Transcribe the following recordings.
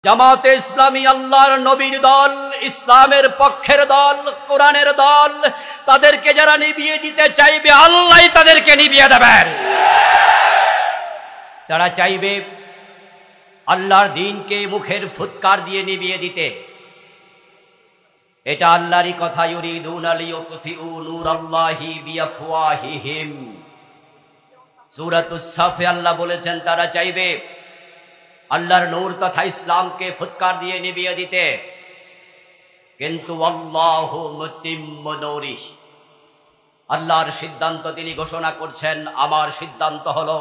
জামাতে ইসলামী আল্লাহর নবীর দল, ইসলামের পক্ষের দল, কোরআনের দল, তাদেরকে যারা নিভিয়ে দিতে চাইবে আল্লাহই তাদেরকে নিভিয়ে দেবেন। তারা চাইবে আল্লাহর দ্বীনকে মুখের ফুৎকার দিয়ে নিভিয়ে দিতে। এটা আল্লাহরই কথা, ইউরিদুনা লিইউতফিউ নূরাল্লাহি বিআফওয়াহিহিম। সূরাতুস সাফে আল্লাহ বলেছেন তারা চাইবে আল্লাহর নূর তথা ইসলামকে ফুৎকার দিয়ে নিভিয়ে দিতে, কিন্তু আল্লাহু মুতিম্মু নূরিহি, আল্লাহর সিদ্ধান্ত তিনি ঘোষণা করছেন, আমার সিদ্ধান্ত হলো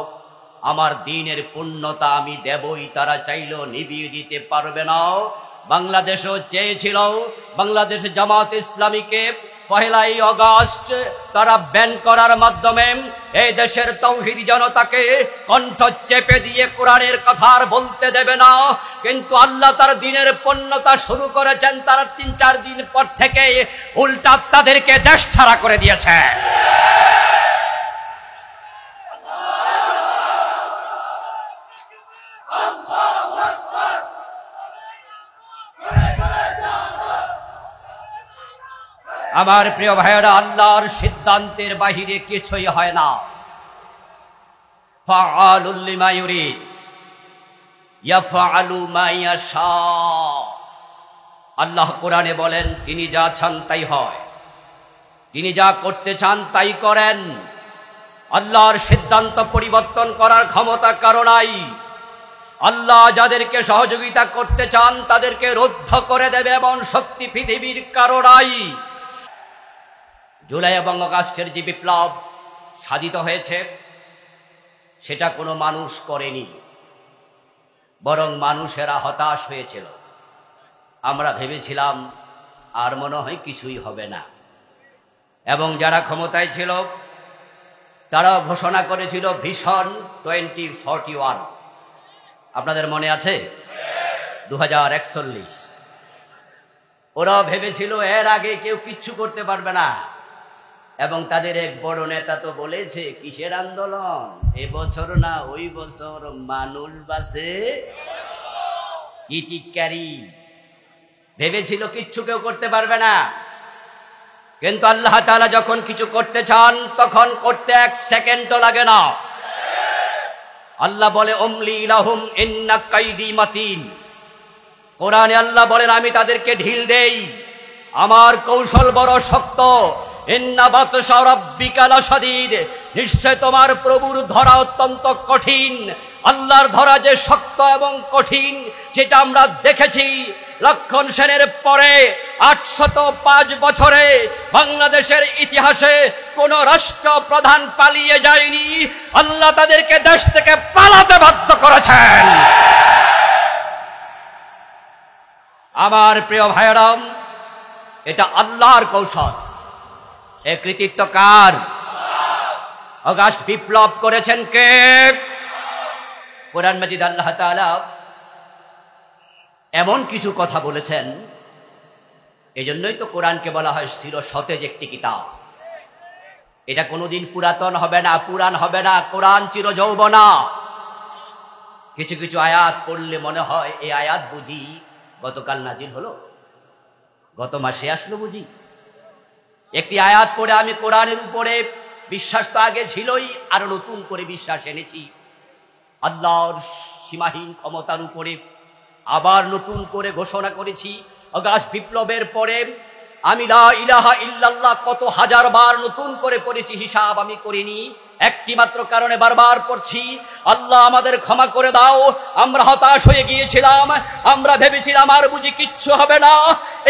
আমার দ্বীনের পূর্ণতা আমি দেবই। তারা চাইলো নিভিয়ে দিতে পারবে না। বাংলাদেশও চেয়েছিল বাংলাদেশ জামাত ইসলামীকে 1 আগস্ট তারা ব্যান করার মাধ্যমে এই দেশের তাওহীদি জনতাকে কণ্ঠ চেপে দিয়ে কোরআনের কথা আর বলতে দেবে না। কিন্তু আল্লাহ তার দ্বীনের পূর্ণতা শুরু করেছেন, তারা 3-4 দিন পর থেকে উল্টা তাদেরকে দেশ ছাড়া করে দিয়েছে। আমার প্রিয় ভাইয়েরা, আল্লাহর সিদ্ধান্তের বাহিরে কিছুই হয় না। ফাআলুল লিমা ইউরিদ ইয়াফআলু মা ইয়াশা। আল্লাহ কোরআনে বলেন তিনি যা চান তাই হয়, তিনি যা করতে চান তাই করেন। আল্লাহর সিদ্ধান্ত পরিবর্তন করার ক্ষমতা কারো নাই। আল্লাহ যাদেরকে সহযোগিতা করতে চান তাদেরকে রুদ্ধ করে দেবে এমন শক্তি পৃথিবীর কারো নাই। জুলাই এবং আগস্টের যে বিপ্লব সাধিত হয়েছে সেটা কোনো মানুষ করেনি, বরং মানুষেরা হতাশ হয়েছিল। আমরা ভেবেছিলাম আর মনে হয় কিছুই হবে না, এবং যারা ক্ষমতায় ছিল তারাও ঘোষণা করেছিল ভিশন 2041। আপনাদের মনে আছে 2041? ওরা ভেবেছিল এর আগে কেউ কিচ্ছু করতে পারবে না, এবং তাদের এক বড় নেতা তো বলেছে কিসের আন্দোলন, এবছর না ওই বছর মানুষ বাসে ইটিকারি। ভেবেছিল কিচ্ছু কেউ করতে পারবে না, কিন্তু আল্লাহ তাআলা যখন কিছু করতে চান তখন করতে 1 সেকেন্ডও লাগে না। আল্লাহ বলে উমলি লাহুম ইন্না কাইদি মাতিন। কোরআনে আল্লাহ বলেন আমি তাদেরকে ঢিল দেই, আমার কৌশল বড় শক্ত। ইন্না বাতশা রাব্বিকা লাশাদীদ, নিশ্চয় তোমার প্রভুর ধরা অত্যন্ত কঠিন। আল্লাহর ধরা যে শক্ত এবং কঠিন সেটা আমরা দেখেছি। লক্ষণ সেনের পরে 805 বছরে বাংলাদেশের ইতিহাসে কোন রাষ্ট্রপ্রধান পালিয়ে যায়নি। আল্লাহ তাদেরকে দেশ থেকে পালাতে বাধ্য করেছেন। আমার প্রিয় ভাইয়েরা, এটা আল্লাহর কৌশল। এ কৃতিত্ব কার? আগস্ট বিপ্লব করেছেন কে? কোরআন মাজিদ আল্লাহ তাআলা এমন কিছু কথা বলেছেন, এজন্যই তো কোরআনকে বলা হয় চির সতেজ একটি কিতাব। এটা কোনোদিন পুরাতন হবে না, পুরান হবে না। কোরআন চির যৌবনা। কিছু কিছু আয়াত পড়লে মনে হয় এই আয়াত বুঝি গতকাল নাজিল হলো, গত মাসে আসলো বুঝি। একটি আয়াত পড়ে আমি কোরআনের উপরে বিশ্বাস তো আগে ছিলই, আরো নতুন করে বিশ্বাস এনেছি। আল্লাহর সীমাহীন ক্ষমতার উপরে আবার নতুন করে ঘোষণা করেছি। আগস্ট বিপ্লবের পরে আমি লা ইলাহা ইল্লাল্লাহ কত হাজার বার নতুন করে পড়েছি, হিসাব আমি করিনি। একটি মাত্র কারণে বারবার পড়ছি, আল্লাহ আমাদের ক্ষমা করে দাও। আমরা হতাশ হয়ে গিয়েছিলাম, আমরা ভেবেছিলাম আর বুঝি কিচ্ছু হবে না।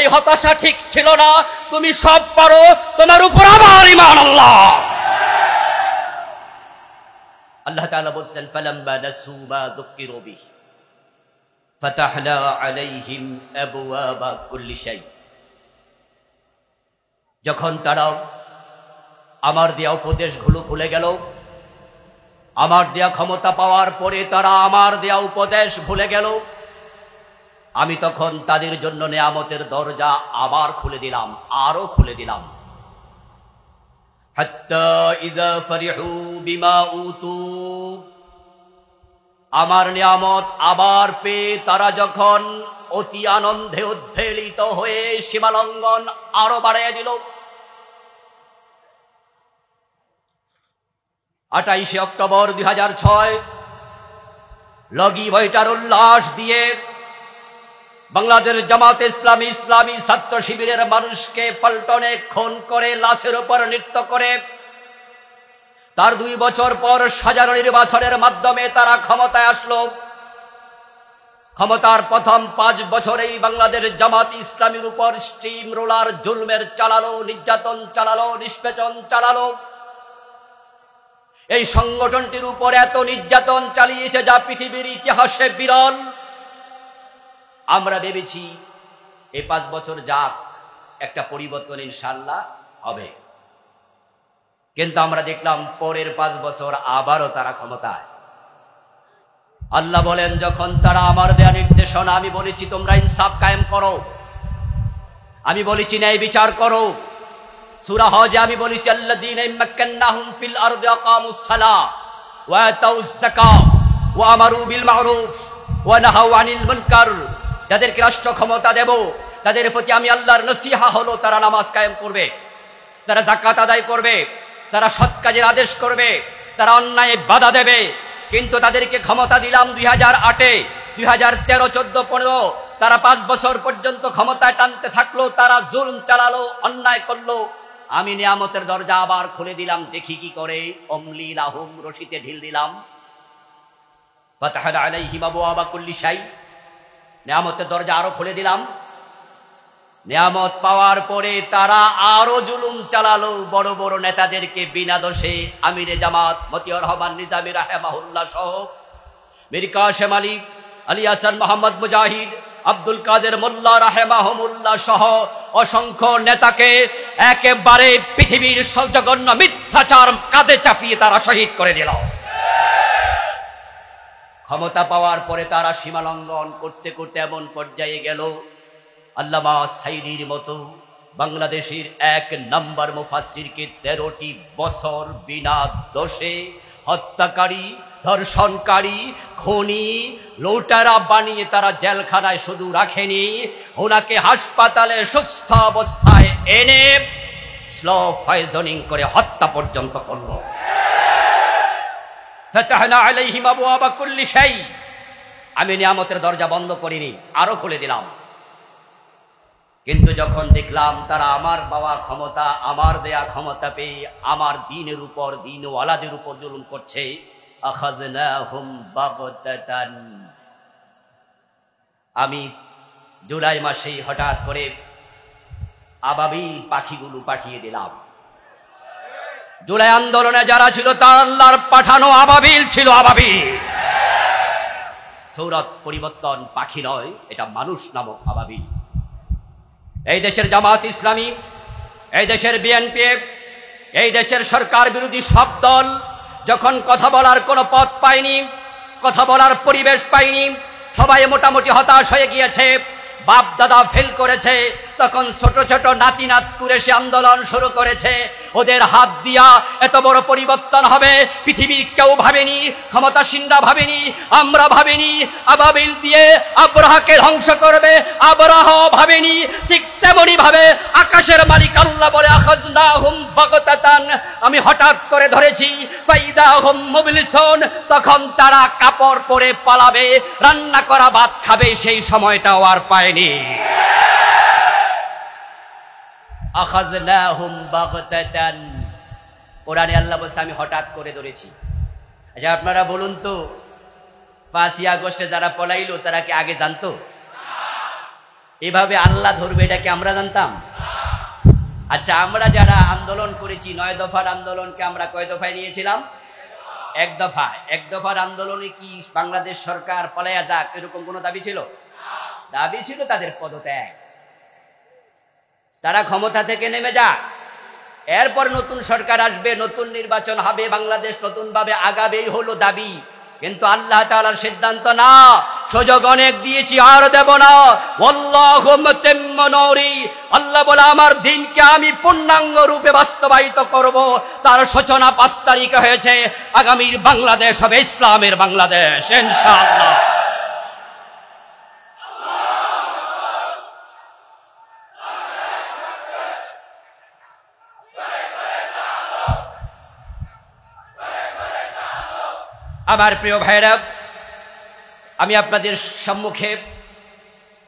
এই হতাশা ঠিক ছিল না। তুমি সব পারো, তোমার উপর আবার ঈমান আল্লাহ। আল্লাহ তাআলা বলছেন ফালাম্মা নাসু মা যুকিরু বিহি ফাতাহনা আলাইহিম আবওয়াবা কুল্লি শাই। যখন তারা আমার দেয়া উপদেশগুলো ভুলে গেল, আমার দেয়া ক্ষমতা পাওয়ার পরে তারা আমার দেয়া উপদেশ ভুলে গেল, আমি তখন তাদের জন্য নিয়ামতের দরজা আবার খুলে দিলাম, আরো খুলে দিলাম। হাত্তা ইযা ফারিহু বিমা উতু আমার নিয়ামত আবার পেয়ে তারা যখন অতি আনন্দে উদ্বেলিত হয়ে সীমালঙ্ঘন আরো বাড়িয়ে দিল। 28 অক্টোবর 2006 লগি বইটার উল্লাস দিয়ে বাংলাদেশ জামাতে ইসলামী ইসলামী ছাত্র শিবিরের মানুষকে পল্টনে খুন করে লাশের উপর নৃত্য করে তার 2 বছর পর সাজানো নির্বাচনের মাধ্যমে তারা ক্ষমতায় আসলো। ক্ষমতার প্রথম 5 বছরেই বাংলাদেশ জামাত ইসলামীর উপর স্টিম রোলার জুলমের চালালো, নির্যাতন চালালো, নিষ্পেষণ চালালো। এই সংগঠনটির উপর এত নির্যাতন চালিয়েছে যা পৃথিবীর ইতিহাসে বিরল। আমরা ভেবেছি এই 5 বছর যাক, একটা পরিবর্তন ইনশাআল্লাহ হবে, কিন্তু আমরা দেখলাম পরের 5 বছর আবারও তারা ক্ষমতায়। আল্লাহ বলেন, যখন তারা আমার দেয়া নির্দেশনা, আমি বলেছি তোমরা ইনসাফ কায়েম করো, আমি বলেছি ন্যায় বিচার করো। সূরা হজে আমি বলেছি আল্লাযীনা ইম্মাক্কান্নাহুম ফিল আরদি আকামুস সালাহ ওয়া আতাউজ যাকাত ওয়া আমারু বিল মা'রুফ ওয়া নাহাউ আনিল মুনকার। যাদেরকে রাষ্ট্র ক্ষমতা দেব তাদের প্রতি আমি আল্লাহর নসিহা হলো তারা নামাজ কায়েম করবে, তারা যাকাত আদায় করবে, তারা সৎ কাজের আদেশ করবে, তারা অন্যায় বাধা দেবে। কিন্তু তাদেরকে ক্ষমতা দিলাম 2008-এ, 2013, 14, 15 তারা 5 বছর পর্যন্ত ক্ষমতায় টানতে থাকলো, তারা জুলম চালালো, অন্যায় করলো। আমি নিয়ামতের দরজা আবার খুলে দিলাম, দেখি কি করে। অমলি লাহুম, রশিতে ঢিল দিলাম। ফাতাহনা আলাইহিম আবওয়াবা কুল্লি শাই, নিয়ামতের দরজা আরো খুলে দিলাম। নিয়ামত পাওয়ার পরে তারা আরো জুলুম চালালো, বড় বড় নেতাদেরকে বিনা দোষে আমিরে জামাত মতিউর রহমান নিজামী রাহিমাহুল্লাহ সহ মীর কাসেম আলী, আলী হাসান, মোহাম্মদ মুজাহিদ, আব্দুল কাদের মোল্লা রাহিমাহুমুল্লাহ সহ অসংখ্য নেতাকে একেবারে পৃথিবীর জঘন্য মিথ্যাচার কাঁধে চাপিয়ে তারা শহীদ করে দিল। ক্ষমতা পাওয়ার পরে তারা সীমা লঙ্ঘন করতে করতে এমন পর্যায়ে গেল, আল্লামা সাইদির মতো বাংলাদেশের 1 নম্বর মুফাসসিরকে 13টি বছর বিনা দোষে হত্যাকারী, ধর্ষণকারী, খুনি, লুটেরা বানিয়ে তারা জেলখানায় শুধু রাখেনি, ওনাকে হাসপাতালে সুস্থ অবস্থায় এনে স্লো পয়জনিং করে হত্যা পর্যন্ত করল। ফাতাহনা আলাইহিম আবওয়াবা কুল্লি শাই, আমি নিয়ামতের দরজা বন্ধ করিনি, আরো খুলে দিলাম। কিন্তু যখন দেখলাম তারা আমার পাওয়া ক্ষমতা, আমার দেয়া ক্ষমতা পেয়ে আমার দ্বীনের উপর, দ্বীনওয়ালাদের উপর জুলুম করছে, আখাযনাহুম বাগতাতান, আমি জুলাই মাসে হঠাৎ করে আবাবিল পাখিগুলো পাঠিয়ে দিলাম। জুলাই আন্দোলনে যারা ছিল তারা আল্লাহর পাঠানো আবাবিল ছিল, আবাবিল। সূরত পরিবর্তন, পাখি নয়, এটা মানুষ নামক আবাবিল। এই দেশের জামাত ইসলামী, এই দেশের বিএনপি, এই দেশের সরকার বিরোধী সব দল যখন কথা বলার কোনো পথ পায়নি, কথা বলার পরিবেশ পায়নি, সবাই মোটামুটি হতাশ হয়ে গিয়েছে, বাপ দাদা ফেল করেছে, তখন ছোট ছোট নাতি নাতকুর এসে আন্দোলন শুরু করেছে। ওদের হাত দিয়া এত বড় পরিবর্তন হবে পৃথিবীর কেউ ভাবেনি, ক্ষমতাসীনরা ভাবেনি, আমরা ভাবেনি। আবাবিল দিয়ে আব্রাহাকে ধ্বংস করবে, আব্রাহ ভাবেনি। ঠিক তেমনি ভাবে আকাশের মালিক আল্লাহ বলে, আখাযনাহুম বাগতাতান, আমি হঠাৎ করে ধরেছি। ফাইদাহুম মুবলিসুন, তখন তারা কাপড় পরে পালাবে, রান্না করা ভাত খাবে, সেই সময়টাও আর পায়নি। আখাযনাহুম বাগতাতান, কোরআনে আল্লাহ বলছে আমি হঠাৎ করে ধরেছি। আচ্ছা আপনারা বলুন তো, 5ই আগস্টে যারা পলাইলো তারা কি আগে জানতো এভাবে আল্লাহ ধরবে? এটা কি আমরা জানতাম? আচ্ছা আমরা যারা আন্দোলন করেছি, 9 দফার আন্দোলনকে আমরা কয় দফায় নিয়েছিলাম? 1 দফা। 1 দফার আন্দোলনে কি বাংলাদেশ সরকার পলাইয়া যাক এরকম কোন দাবি ছিল? দাবি ছিল তাদের পদত্যাগ, তারা ক্ষমতা থেকে নেমে যাক, এরপর নতুন সরকার আসবে, নতুন নির্বাচন হবে, বাংলাদেশ নতুন ভাবে আগাবেই হলো দাবি। কিন্তু আল্লাহ তাআলার সিদ্ধান্ত না, সুযোগ অনেক দিয়েছি, আর দেব না। ওয়াল্লাহু মুতিম্মু নূরি, আল্লাহ বলে আমার দিনকে আমি পূর্ণাঙ্গ রূপে বাস্তবায়িত করব। তার সূচনা 5 তারিখে হয়েছে। আগামীর বাংলাদেশ হবে ইসলামের বাংলাদেশ ইনশাআল্লাহ। আমার প্রিয় ভাইরা, আমি আপনাদের সম্মুখে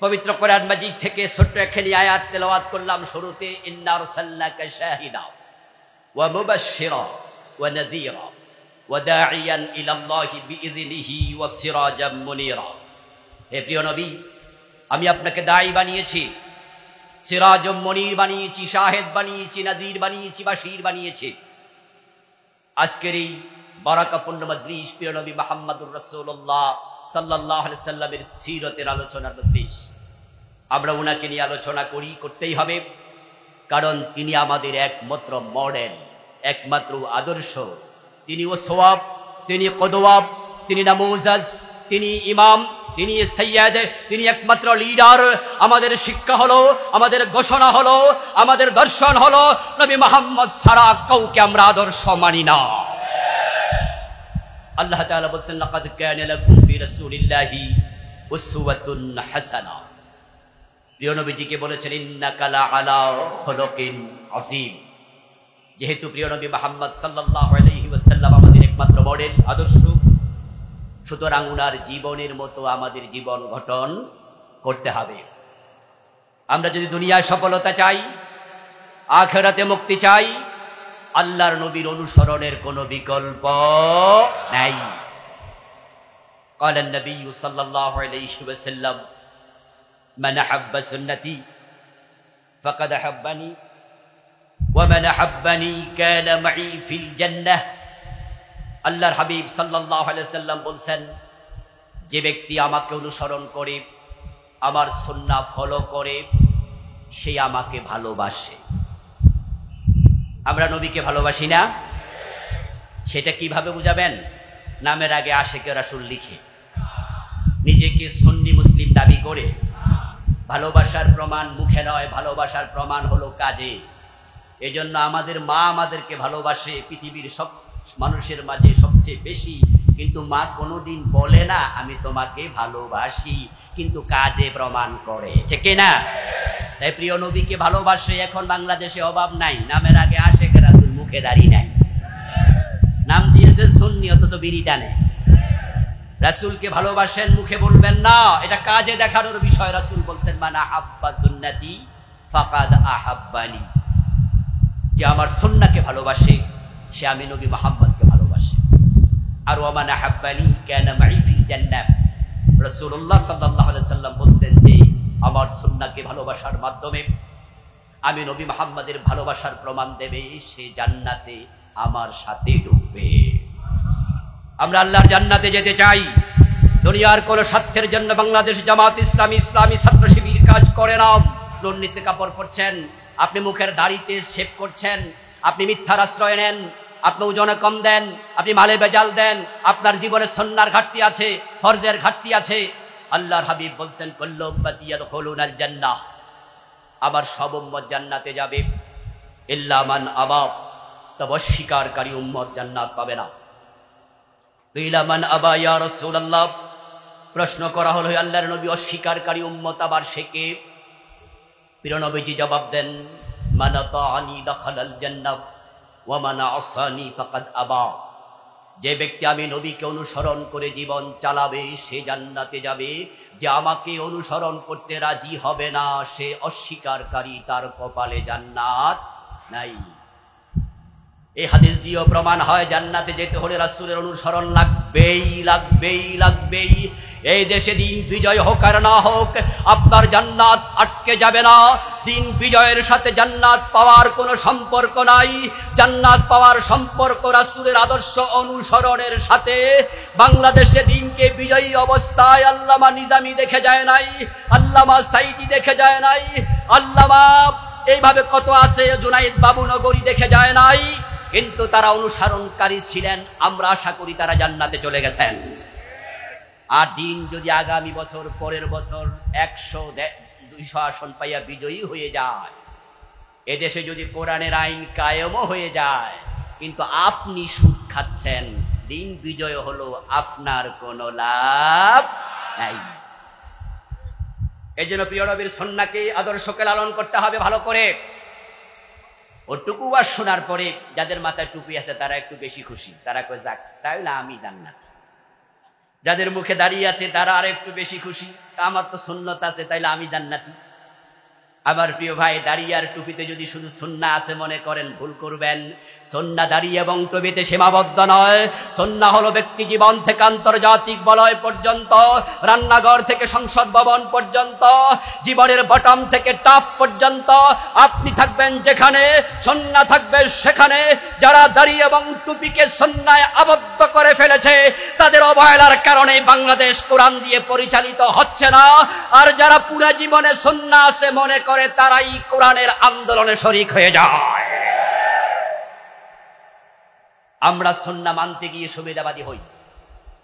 পবিত্র কোরআন মাজিদ থেকে ছোট্ট একখানি আয়াত তেলাওয়াত করলাম। শুরুতে ইন্না আরসালনাকা শাহিদা ওয়া মুবাশশিরা ওয়া নাযীরা ওয়া দাঈয়ান ইলাল্লাহি বিইযনিহি ওয়া সিরাজাম মুনীরা। হে প্রিয় নবী, আমি আপনাকে দাঈ বানিয়েছি, সিরাজুম মুনীর বানিয়েছি, শাহিদ বানিয়েছি, নাযীর বানিয়েছি, বাশীর বানিয়েছি। আজকের এই বারাকাপূর্ণ মজলিস প্রিয় নবী মুহাম্মদুর রাসূলুল্লাহ সাল্লাল্লাহু আলাইহি সাল্লামের সিরতের আলোচনার মজলিস। আমরা ওনাকে নিয়ে আলোচনা করতেই হবে, কারণ তিনি আমাদের একমাত্র মডেল, একমাত্র আদর্শ। তিনি ওয়াসওয়াব, তিনি কদওয়া, তিনি নামুজাজ, তিনি ইমাম, তিনি সাইয়্যিদ, তিনি একমাত্র লিডার। আমাদের শিক্ষা হলো, আমাদের ঘোষণা হলো, আমাদের দর্শন হলো নবী মুহাম্মদ ছাড়া কাউকে আমরা আদর্শ মানি না। আল্লাহ তাআলা বলেন, লাকাদ কানা লাকুম ফি রাসূলিল্লাহি উসওয়াতুন হাসানাহ। প্রিয় নবীজিকে বলেছেন ইন্নাকা লাআলা খুলুকিন আযীম। যেহেতু প্রিয় নবী মুহাম্মদ সাল্লাল্লাহু আলাইহি ওয়াসাল্লাম আমাদের একমাত্র মডেল, আদর্শ, সুতরাং উনার জীবনের মতো আমাদের জীবন গঠন করতে হবে। আমরা যদি দুনিয়ায় সফলতা চাই, আখিরাতে মুক্তি চাই, আল্লাহর নবীর অনুসরণের কোনো বিকল্প নাই। قال النبي صلى الله عليه وسلم من أحب سنتي فقد أحبني ومن أحبني كان معي في الجنة। আল্লাহর হাবিব সাল্লাল্লাহু আলাইহি ওয়াসাল্লাম বলেন, যে ব্যক্তি আমাকে অনুসরণ করে, আমার সুন্নাহ ফলো করে, সে আমাকে ভালোবাসে। আমরা নবীকে ভালোবাসি না? সেটা কিভাবে বুঝাবেন? নামের আগে আশিকে রাসূল লিখে, নিজেকে সুন্নি মুসলিম দাবি করে। ভালোবাসার প্রমাণ মুখে নয়, ভালোবাসার প্রমাণ হলো কাজে। এজন্য আমাদের মা আমাদেরকে ভালোবাসে পৃথিবীর সব মানুষের মাঝে সবচেয়ে বেশি, কিন্তু মা কোনোদিন বলে না আমি তোমাকে ভালোবাসি, কিন্তু কাজে প্রমাণ করে, ঠিক না? তাই প্রিয় নবীকে ভালোবাসে এখন বাংলাদেশে অভাব নাই। নামের আগে আশিকে রাসূল, মুখে দাড়ি নাই, নাম দিয়েছে সুন্নি, অথচ বিড়ি টানে। রাসূলকে ভালোবাসেন, মুখে বলবেন না, এটা কাজে দেখানোর বিষয়। রাসূল বলছেন মান আহাব্বা সুন্নতি ফাকাদ আহাব্বানি। যে আমার সুন্নাহকে ভালোবাসে, সে আমি নবী মুহাম্মদকে ভালোবাসে। আর ওয়া মান আহাব্বানি কানা মাই ফিল জান্নাহ। রাসূলুল্লাহ সাল্লাল্লাহু আলাইহি সাল্লাম বলছেন যে আমার সুন্নাহকে ভালোবাসার মাধ্যমে আমি নবী মুহাম্মদের ভালোবাসার প্রমাণ দেবে, সে জান্নাতে আমার সাথে ঢুকবে। আমরা আল্লাহর জান্নাতে যেতে চাই। দুনিয়ার কোন স্বার্থের জন্য বাংলাদেশ জামাত ইসলামী, ইসলামী ছাত্র শিবির কাজ করে না। লন্নিসে কাপড় পরছেন, আপনি মুখের দাড়িতে শেভ করছেন, আপনি মিথ্যার আশ্রয় নেন, আপনি ওজনে কম দেন, আপনি মালে বেজাল দেন, আপনার জীবনে সুন্নাহর ঘাটতি আছে, ফরজের ঘাটতি আছে। আল্লাহর হাবিব বলছেন কুল্লু উম্মতি ইয়াদখুলুনাল জান্নাহ, আমার সব উম্মত জান্নাতে যাবে, ইল্লা মান আবা, তবে অস্বীকারী উম্মত জান্নাত পাবে না। কিলা মান আবা ইয়া রাসূলুল্লাহ, প্রশ্ন করা হলো আল্লাহর নবী অস্বীকারী উম্মত আবার সে কে? প্রিয় নবীজি জবাব দেন মান আতাআনি দাখালাল জান্নাহ ওয়া মান আসানি ফাকাদ আবা। যে ব্যক্তি আমি নবীকে অনুসরণ করে জীবন চালাবে সে জান্নাতে যাবে, যে আমাকে অনুসরণ করতে রাজি হবে না সে অস্বীকারী, তার কপালে জান্নাত নাই। এই হাদিস দিয়েও প্রমাণ হয় জান্নাতে যেতে হলে রাসূলের অনুসরণ লাগবেই লাগবেই লাগবেই। এই দেশে দিন বিজয় হোক আর না হোক, আপনার জান্নাত আটকে যাবে না। দিন বিজয়ের সাথে জান্নাত পাওয়ার কোনো সম্পর্ক নাই। জান্নাত পাওয়ার সম্পর্ক রাসূলের আদর্শ অনুসরণের সাথে। বাংলাদেশে দিনকে বিজয়ী অবস্থায় আল্লামা নিজামী দেখে যায় নাই, আল্লামা সাইদি দেখে যায় নাই, আল্লামা এইভাবে কত আছে, জুনাইদ বাবুনগরী দেখে যায় নাই, কিন্তু তারা অনুসরণকারী ছিলেন। আমরা আশা করি তারা জান্নাতে চলে গেছেন। আর দিন যদি আগামী বছর পরের বছর 100-200 আসন পাইয়া বিজয়ী হয়ে যায়, এদেশে যদি কোরআনের আইন কায়েমও হয়ে যায়, কিন্তু আপনি সুদ খাচ্ছেন, দিন বিজয় হলো আপনার কোনো লাভ নাই। এই জন্য প্রিয় নবীর সুন্নাহকে আদর্শকে লালন করতে হবে ভালো করে। ওটুকু আর শোনার পরে যাদের মাথায় টুপি আছে তারা একটু বেশি খুশি, তারা কয় যাক তাহলে আমি জান্নাতি। যাদের মুখে দাঁড়িয়ে আছে তারা আর একটু বেশি খুশি, আমার তো সুন্নত আছে তাইলে আমি জান্নাতি। আমার প্রিয় ভাই, দাঁড়িয়ে আর টুপিতে যদি শুধু সুন্নাহ আছে মনে করেন, ভুল করবেন। সুন্নাহ দাঁড়িয়ে এবং টুপিতে সীমাবদ্ধ নয়। সুন্নাহ হলো ব্যক্তি জীবন থেকে আন্তর্জাতিক বলয় পর্যন্ত, রান্নাঘর থেকে সংসদ ভবন পর্যন্ত, জীবনের বটম থেকে টপ পর্যন্ত আপনি থাকবেন যেখানে, সুন্নাহ থাকবে সেখানে। যারা দাঁড়িয়ে এবং টুপিকে সুন্নায় আবদ্ধ করে ফেলেছে তাদের অবহেলার কারণে বাংলাদেশ কোরআন দিয়ে পরিচালিত হচ্ছে না। আর যারা পুরো জীবনে সুন্নাহ আছে মনে করে তারাই কোরআনের আন্দোলনে শরীক হয়ে যায়। আমরা সুন্নাহ মানতে গিয়ে সুবিধাবাদী হই,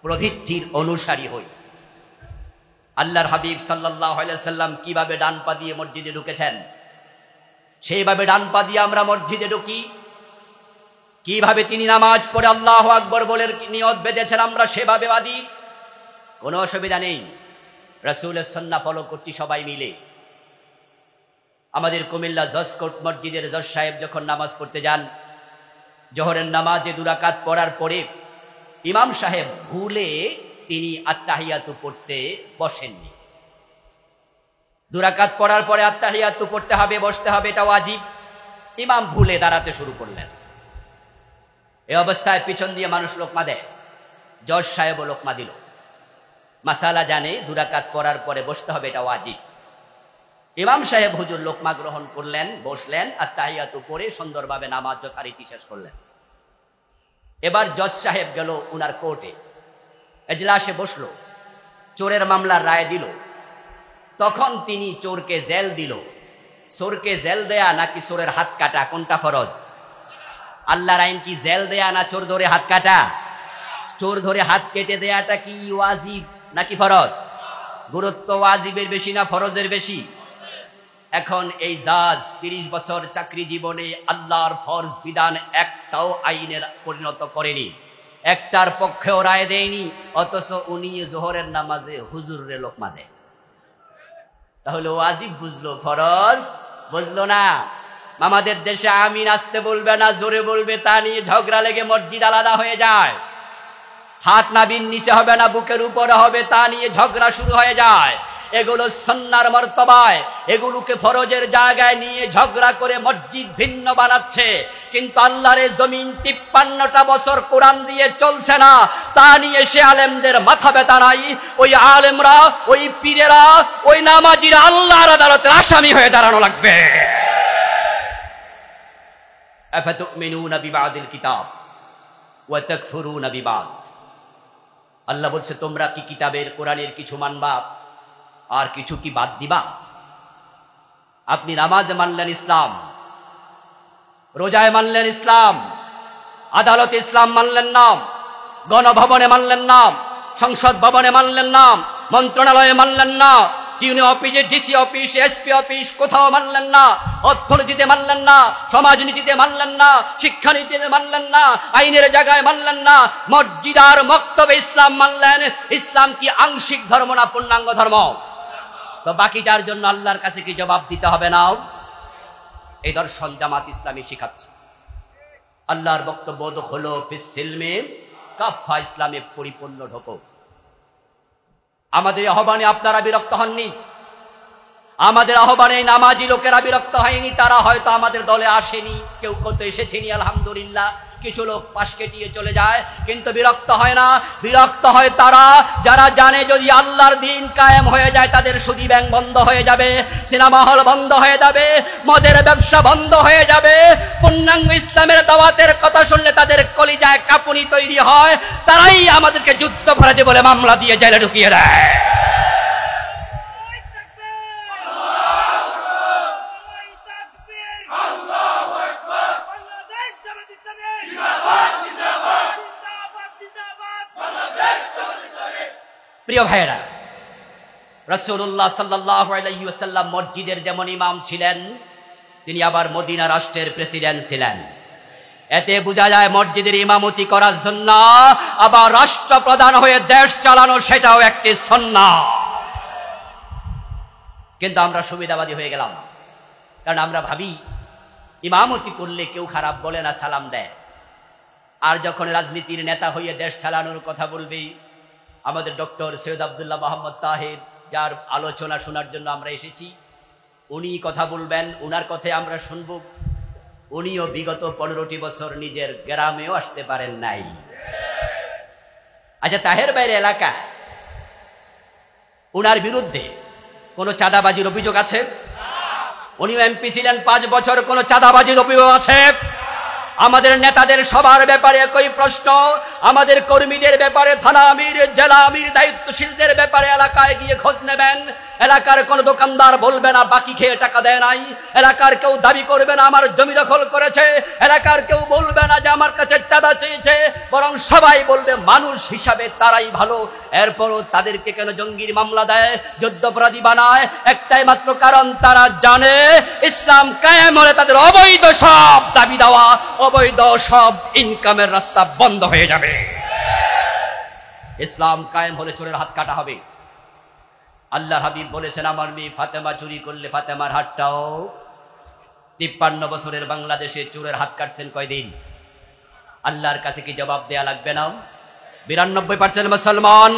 প্রবৃত্তির অনুসারী হই। আল্লাহর হাবিব সাল্লাল্লাহু আলাইহি ওয়াসাল্লাম কিভাবে ডান পা দিয়ে মসজিদে ঢুকেছেন, সেইভাবে ডান পা দিয়ে আমরা মসজিদে ঢুকি। কিভাবে তিনি নামাজ পড়ে আল্লাহু আকবার বলে নিয়ত বেঁধেছেন, আমরা সেভাবে বাদি, কোনো অসুবিধা নেই। রাসূলের সুন্নাহ ফলো করছি সবাই মিলে। আমাদের কুমিল্লা জজ কোর্ট মসজিদের জজ সাহেব যখন নামাজ পড়তে যান, জোহরের নামাজে 2 রাকাত পড়ার পরে ইমাম সাহেব ভুলে তিনি আত্তাহিয়াতু পড়তে বসেননি। 2 রাকাত পড়ার পরে আত্তাহিয়াতু পড়তে হবে, বসতে হবে, এটা ওয়াজিব। ইমাম ভুলে দাঁড়াতে শুরু করলেন। এই অবস্থায় পিছন দিয়ে মানুষ লোকমা দেয়, জজ সাহেবও লোকমা দিল। মাসালা জানে 2 রাকাত পড়ার পরে বসতে হবে, এটা ওয়াজিব। ইমাম সাহেব হুজুর লোকমা গ্রহণ করলেন, বসলেন, আত্তাহিয়াতু পড়ে সুন্দরভাবে নামাজ যথারীতি শেষ করলেন। এবার জজ সাহেব গেল উনার কোর্টে, এজলাসে বসলো, চোরের মামলার রায় দিল। তখন তিনি চোরকে জেল দিল। চোরকে জেল দেয়া নাকি চোরের হাত কাটা, কোনটা ফরজ? আল্লাহর আইন কি জেল দেয়া না চোর ধরে হাত কাটা? চোর ধরে হাত কেটে দেয়াটা কি ওয়াজিব নাকি ফরজ? গুরুত্ব ওয়াজিবের বেশি না ফরজের বেশি? এখন এই জাজ 30 বছর চাকরি জীবনে আল্লাহর ফরজ বিধান একটাও আইনের পরিণত করেনি, একটার পক্ষেও রায় দেয়নি, অথচ উনি জোহরের নামাজে হুজুরে লোকমা দেয়। তাহলে ওয়াজিব বুঝলো, ফরজ বুঝলো না। আমাদের দেশে আমিন আসতে বলবে না জোরে বলবে, তা নিয়ে ঝগড়া লেগে মসজিদ আলাদা হয়ে যায়। হাত নাভির নিচে হবে না বুকের উপরে হবে, তা নিয়ে ঝগড়া শুরু হয়ে যায়। এগুলো সুন্নাহর মর্তবায়, এগুলোকে ফরজের জায়গায় নিয়ে ঝগড়া করে মসজিদ ভিন্ন বানাচ্ছে। কিন্তু আল্লাহর জমিন 53টা বছর কোরআন দিয়ে চলছে না, তা নিয়ে সে আলেমদের মাথা ব্যথা নাই। ওই আলেমরা, ওই পীরেরা, ওই নামাজিরা আল্লাহর আদালতের আসামি হয়ে দাঁড়ানো লাগবে। আফাতুমিনুনা বিবাদিল কিতাব ওয়া তাকফুরুনা বিবাদ। আল্লাহ বলছে তোমরা কি কিতাবের কোরআনের কিছু মানবা আর কিছু কি বাদ দিবা? আপনি নামাজে মানলেন ইসলাম, রোজায় মানলেন ইসলাম, আদালতে ইসলাম মানলেন না, গণভবনে মানলেন না, সংসদ ভবনে মানলেন না, মন্ত্রণালয়ে মানলেন না, ইউনিয়ন অফিসে, ডিসি অফিস, এসপি অফিস, কোথাও মানলেন না, অর্থনীতিতে মানলেন না, সমাজনীতিতে মানলেন না, শিক্ষানীতিতে মানলেন না, আইনের জায়গায় মানলেন না, মসজিদ আর মক্তবে ইসলাম মানলেন। ইসলাম কি আংশিক ধর্ম না পূর্ণাঙ্গ ধর্ম? তো বাকিটার জন্য আল্লাহর কাছে কি জবাব দিতে হবে না? এই দর্শন জামাত ইসলামী শিখাচ্ছে। আল্লাহর বক্তব্য হলো ফিসসিলমে কাফা, ইসলামে পরিপূর্ণ ঢোকো। আমাদের আহ্বানে আপনারা বিরক্ত হননি, আমাদের আহ্বানে নামাজি লোকেরা বিরক্ত হয়নি, তারা হয়তো আমাদের দলে আসেনি, কেউ কত এসেছেনি আলহামদুলিল্লাহ, কিছু লোক পাশ কেটিয়ে চলে যায়, কিন্তু বিরক্ত হয় না। বিরক্ত হয় তারা যারা জানে যদি আল্লাহর দ্বীন কায়েম হয়ে যায় তাদের সুদী ব্যাংক বন্ধ হয়ে যাবে, সিনেমা হল বন্ধ হয়ে যাবে, মদের ব্যবসা বন্ধ হয়ে যাবে। পূর্ণাঙ্গ ইসলামের দাওয়াতের কথা শুনলে তাদের কলিজায় কাঁপুনি তৈরি হয়, তারাই আমাদেরকে যুদ্ধাপরাধী বলে মামলা দিয়ে জেলে ঢুকিয়ে দেয়। প্রিয় ভাইয়েরা, রাসূলুল্লাহ সাল্লাল্লাহু আলাইহি ওয়াসাল্লাম মসজিদের যেমন ইমাম ছিলেন, তিনি আবার মদিনা রাষ্ট্রের প্রেসিডেন্ট ছিলেন। এতে বোঝা যায় মসজিদের ইমামতি করার জন্য আবার রাষ্ট্রপ্রধান হয়ে দেশ চালানো সেটাও একটি সুন্নাহ। কিন্তু আমরা সুবিধাবাদী হয়ে গেলাম, কারণ আমরা ভাবি ইমামতি করলে কেউ খারাপ বলে না, সালাম দেয়। আর যখন রাজনীতির নেতা হয়ে দেশ চালানোর কথা বলবে, আমাদের ডক্টর সৈয়দ আব্দুল্লাহ মোহাম্মদ তাহের, যার আলোচনা শোনার জন্য আমরা এসেছি, উনি কথা বলবেন, উনার কথায় আমরা শুনব। উনিও বিগত 15টি বছর নিজের গ্রামেও আসতে পারেন নাই। আচ্ছা, তাহের বাইরে এলাকা, উনার বিরুদ্ধে কোনো চাঁদাবাজির অভিযোগ আছে? উনিও এমপি ছিলেন 5 বছর, কোনো চাঁদাবাজির অভিযোগ আছে? আমাদের নেতাদের সবার ব্যাপারে একই প্রশ্ন, আমাদের কর্মীদের ব্যাপারে থানা আমির, জেলা আমির, দায়িত্বশীলদের ব্যাপারে এলাকায় গিয়ে খোঁজ নেবেন। এলাকার কোনো দোকানদার বলবে না বাকি খেয়ে টাকা দেয় নাই, এলাকার কেউ দাবি করবে না আমার জমি দখল করেছে, এলাকার কেউ বলবে না যে আমার কাছে চাঁদা চেয়েছে, বরং সবাই বলবে মানুষ হিসাবে তারাই ভালো। এরপরও তাদেরকে কেন জঙ্গির মামলা দেয়, যুদ্ধাপরাধী বানায়? একটাই মাত্র কারণ, তারা জানে ইসলাম কায়েম হলে তাদের অবৈধ সব দাবি দেওয়া, অবৈধ সব ইনকামের রাস্তা বন্ধ হয়ে যাবে। ইসলাম কায়েম হলে চোরের হাত কাটা হবে। আল্লাহ হাবিব বলেছেন, আমার মেয়ে ফাতেমা চুরি করলে ফাতেমার হাতটাও। 53 বছরের বাংলাদেশে চোরের হাত কাটছেন কয়দিন? আল্লাহর কাছে কি জবাব দেয়া লাগবে না? 92% মুসলমান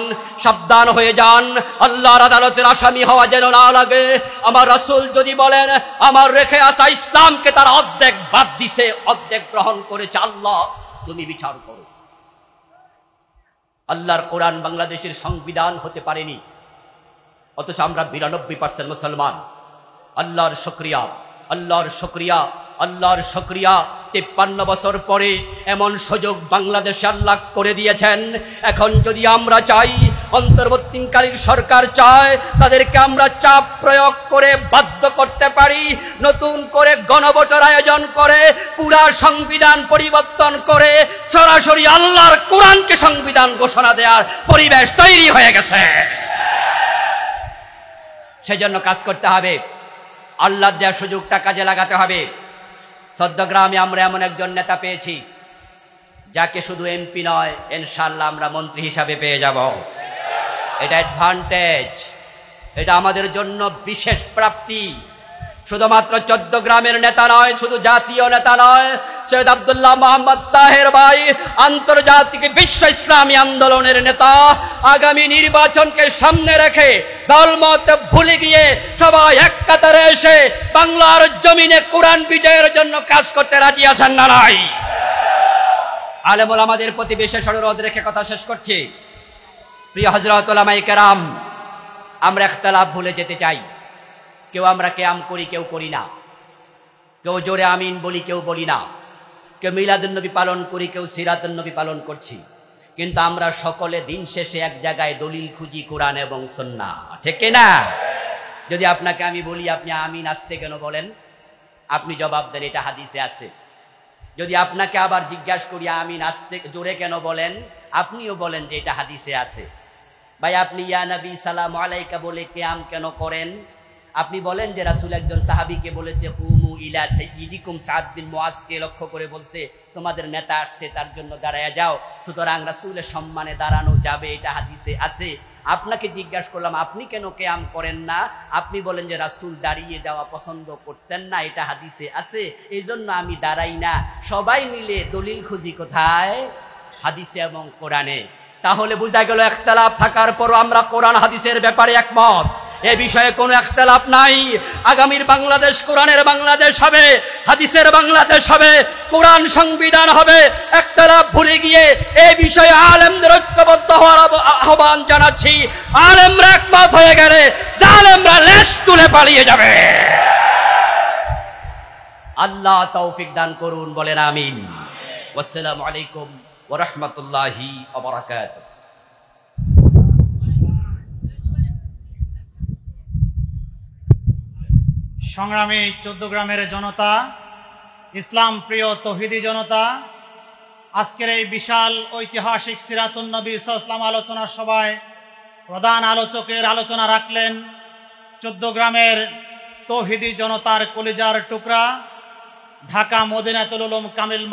সাবধান হয়ে যান, আল্লাহর আদালতের আসামি হওয়া যেন না লাগে। আমার রাসূল যদি বলেন আমার রেখে আসা ইসলামকে তারা অর্ধেক বাদ দিছে, অর্ধেক গ্রহণ করেছে, আল্লাহ তুমি বিচার করো। আল্লাহর কোরআন বাংলাদেশের সংবিধান হতে পারেনি, অথচ আমরা 92% মুসলমান। আল্লাহর শুকরিয়া, আল্লাহর শুকরিয়া, আল্লাহর শুকরিয়া। 53 বছর পরে এমন সুযোগ বাংলাদেশে আল্লাহ করে দিয়েছেন। এখন যদি আমরা চাই, অন্তর্বর্তীকালীন সরকার চায়, তাদেরকে আমরা চাপ প্রয়োগ করে বাধ্য করতে পারি, নতুন করে গণভোটের আয়োজন করে পুরা সংবিধান পরিবর্তন করে সরাসরি আল্লাহর কোরআনকে সংবিধান ঘোষণা দেওয়ার পরিবেশ তৈরি হয়ে গেছে। সেজন্য কাজ করতে হবে, আল্লাহর দেওয়া সুযোগটা কাজে লাগাতে হবে। চট্টগ্রামে আমরা এমন একজন নেতা পেয়েছি যাকে শুধু এমপি নয়, ইনশাআল্লাহ আমরা মন্ত্রী হিসাবে পেয়ে যাব। এটা অ্যাডভান্টেজ, এটা আমাদের জন্য বিশেষ প্রাপ্তি। শুধুমাত্র চট্টগ্রামের নেতা নয়, শুধু জাতীয় নেতা নয়, সৈয়দ আব্দুল্লাহ মোহাম্মদ তাহের ভাই আন্তর্জাতিক বিশ্ব ইসলামী আন্দোলনের নেতা। আগামী নির্বাচনকে সামনে রেখে দলমত ভুলে গিয়ে সবাই এক কাতারে এসে বাংলার জমিনে কোরআন বিজয়ের জন্য কাজ করতে রাজি আছেন না নাই? আলেম ওলামাদের প্রতি বিশেষ অনুরোধ রেখে কথা শেষ করছি। প্রিয় হযরত উলামায়ে কেরাম, আমরা ইখতিলাফ ভুলে যেতে চাই। কেউ আমরা কিয়াম করি, কেউ করি না, কেউ জোরে আমিন বলি, কেউ বলি না, কেউ মিলাদুন নবী পালন করি, কেউ সিরাতুন নবী পালন করছি, কিন্তু আমরা সকলে দিন শেষে এক জায়গায় দলিল খুঁজি, কোরআন এবং সুন্নাহ, ঠিক না? যদি আপনাকে আমি বলি আপনি আমিন আসতে কেন বলেন, আপনি জবাব দেন এটা হাদিসে আছে। যদি আপনাকে আবার জিজ্ঞাসা করি আমিন আসতে জোরে কেন বলেন, আপনিও বলেন যে এটা হাদিসে আছে। ভাই আপনি ইয়া নবী সালাম আলাইকা বলে কিয়াম কেন করেন, আপনি বলেন যে রাসূল একজন সাহাবীকে বলেছে কুমু ইলা সাইয়্যিদিকুম, সাদ বিন মুআজকে লক্ষ্য করে বলছে তোমাদের নেতা আসছে তার জন্য দাঁড়ায়া যাও, সুতরাং রাসূলের সম্মানে দাঁড়ানো যাবে, এটা হাদিসে আছে। আপনাকে জিজ্ঞাসা করলাম আপনি কেন কিয়াম করেন না, আপনি বলেন যে রাসূল দাঁড়িয়ে যাওয়া পছন্দ করতেন না, এটা হাদিসে আছে, এই জন্য আমি দাঁড়াই না। সবাই মিলে দলিল খুঁজি কোথায়? হাদিসে এবং কোরআনে। তাহলে বোঝা গেল ইখতিলাফ থাকার পরও আমরা কোরআন হাদিসের ব্যাপারে একমত, এ বিষয়ে কোনো ইখতিলাফ নাই। আগামীর বাংলাদেশ কোরআনের বাংলাদেশ হবে, হাদিসের বাংলাদেশ হবে, কোরআন সংবিধান হবে। ইখতিলাফ ভুলে গিয়ে এই বিষয়ে আলেমদের ঐক্যবদ্ধ হওয়ার আহ্বান জানাচ্ছি। আলেমরা একমত হয়ে গেলে জালেমরা লেজ তুলে পালিয়ে যাবে। আল্লাহ তৌফিক দান করুন, বলেন আমিন। আসসালামু আলাইকুম ওয়া রাহমাতুল্লাহি ওয়া বারাকাতুহু। সংগ্রামী চৌদ্দগ্রামের জনতা, ইসলাম প্রিয় তৌহিদি জনতা, আজকের এই বিশাল ঐতিহাসিক সিরাতুন নবী সাল্লাল্লাহু আলাইহি ওয়াসাল্লাম আলোচনা সভায় প্রধান আলোচকের আলোচনা রাখলেন চৌদ্দগ্রামের তৌহিদি জনতার কলিজার টুকরা ঢাকা মদিনাতুল উলুম কামিল